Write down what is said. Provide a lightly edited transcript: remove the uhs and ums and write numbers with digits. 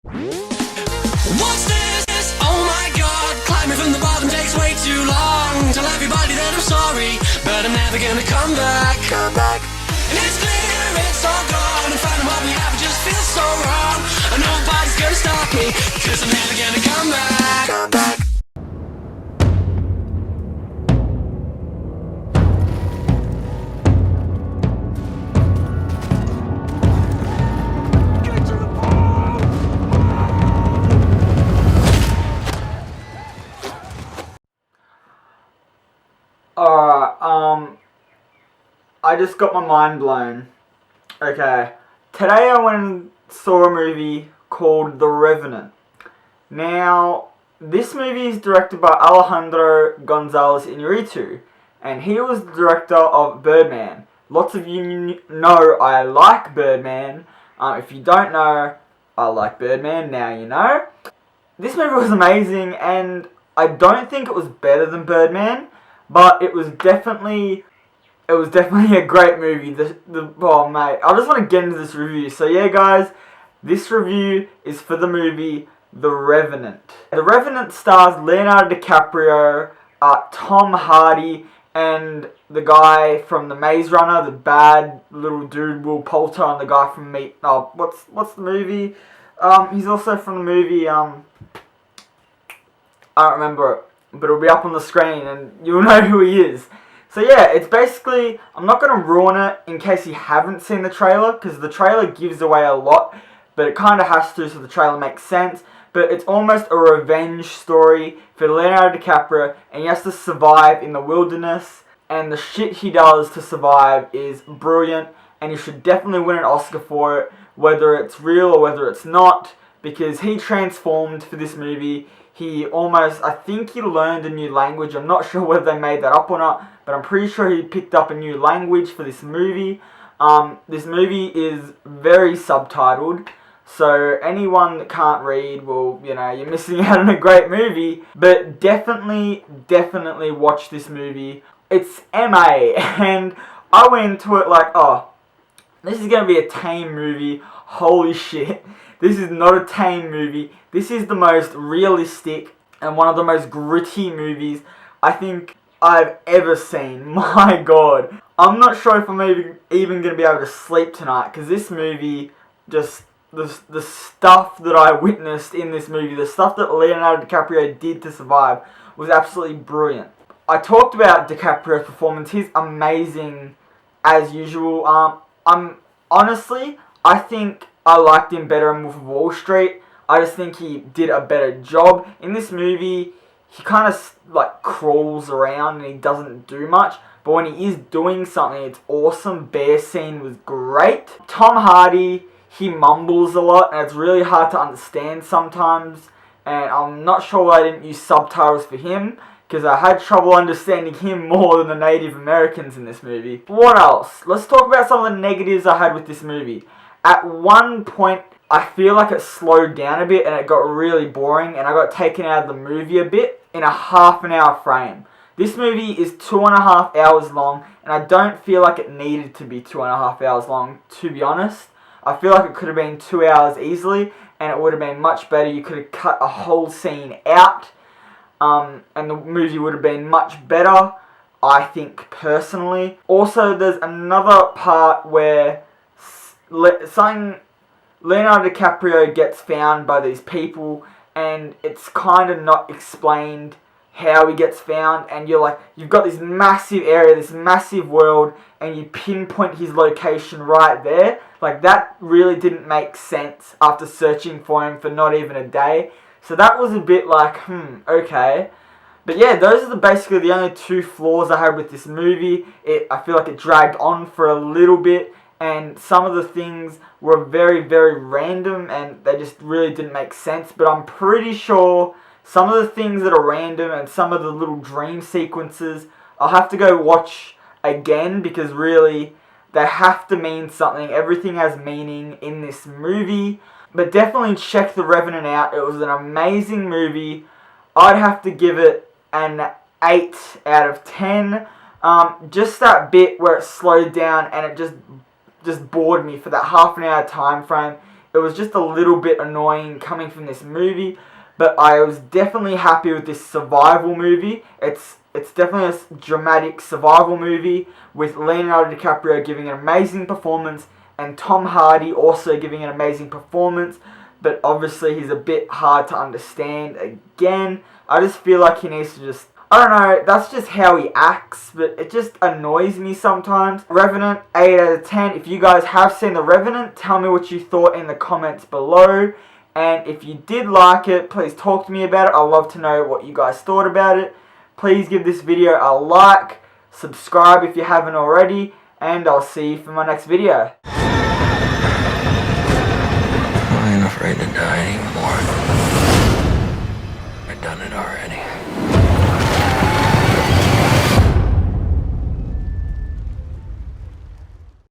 What's this? Oh my god, climbing from the bottom takes way too long. Tell everybody that I'm sorry, but I'm never gonna come back. And it's clear it's all gone, and finding what we have just feels so wrong. And nobody's gonna stop me, cause I'm never gonna come back. Alright, I just got my mind blown. Okay, today I went and saw a movie called The Revenant. Now, this movie is directed by Alejandro Gonzalez Iñárritu, and he was the director of Birdman. Lots of you know I like Birdman. If you don't know, I like Birdman, now you know. This movie was amazing, and I don't think it was better than Birdman, but it was definitely a great movie. Oh mate, I just want to get into this review. So yeah guys, this review is for the movie The Revenant. The Revenant stars Leonardo DiCaprio, Tom Hardy, and the guy from The Maze Runner, the bad little dude Will Poulter, and the guy from what's the movie? He's also from the movie, I don't remember it, but it'll be up on the screen and you'll know who he is. So yeah, it's basically, I'm not going to ruin it in case you haven't seen the trailer, because the trailer gives away a lot, but it kind of has to, so the trailer makes sense. But it's almost a revenge story for Leonardo DiCaprio, and he has to survive in the wilderness, and the shit he does to survive is brilliant, and he should definitely win an Oscar for it, whether it's real or whether it's not, because he transformed for this movie. I think he learned a new language. I'm not sure whether they made that up or not, but I'm pretty sure he picked up a new language for this movie. This movie is very subtitled, so anyone that can't read, well, you know, you're missing out on a great movie. But definitely watch this movie. It's MA, and I went into it like, oh, this is going to be a tame movie. Holy shit. This is not a tame movie. This is the most realistic and one of the most gritty movies I think I've ever seen. My god. I'm not sure if I'm even going to be able to sleep tonight, because this movie, just the stuff that I witnessed in this movie, the stuff that Leonardo DiCaprio did to survive was absolutely brilliant. I talked about DiCaprio's performance. He's amazing as usual. I think I liked him better in Wolf of Wall Street. I just think he did a better job. In this movie, he kind of like crawls around and he doesn't do much. But when he is doing something, it's awesome. Bear scene was great. Tom Hardy, he mumbles a lot and it's really hard to understand sometimes. And I'm not sure why I didn't use subtitles for him, because I had trouble understanding him more than the Native Americans in this movie. What else? Let's talk about some of the negatives I had with this movie. At one point, I feel like it slowed down a bit and it got really boring, and I got taken out of the movie a bit in a half an hour frame. This movie is 2.5 hours long, and I don't feel like it needed to be 2.5 hours long, to be honest. I feel like it could have been 2 hours easily, and it would have been much better. You could have cut a whole scene out, and the movie would have been much better, I think, personally. Also, there's another part where Leonardo DiCaprio gets found by these people, and it's kind of not explained how he gets found, and you've got this massive area, this massive world, and you pinpoint his location right there. Like, that really didn't make sense after searching for him for not even a day. So that was a bit like, okay. But yeah, those are basically the only two flaws I had with this movie. I feel like it dragged on for a little bit, and some of the things were very, very random, and they just really didn't make sense. But I'm pretty sure some of the things that are random and some of the little dream sequences, I'll have to go watch again, because really, they have to mean something. Everything has meaning in this movie. But definitely check The Revenant out. It was an amazing movie. I'd have to give it an 8 out of 10. Just that bit where it slowed down and it just bored me for that half an hour time frame. It was just a little bit annoying coming from this movie, but I was definitely happy with this survival movie. It's definitely a dramatic survival movie with Leonardo DiCaprio giving an amazing performance and Tom Hardy also giving an amazing performance, but obviously he's a bit hard to understand again. I just feel like he needs to just, I don't know, that's just how he acts, but it just annoys me sometimes. Revenant, 8 out of 10. If you guys have seen The Revenant, tell me what you thought in the comments below. And if you did like it, please talk to me about it. I'd love to know what you guys thought about it. Please give this video a like, subscribe if you haven't already, and I'll see you for my next video. I ain't afraid to die anymore. I've done it already.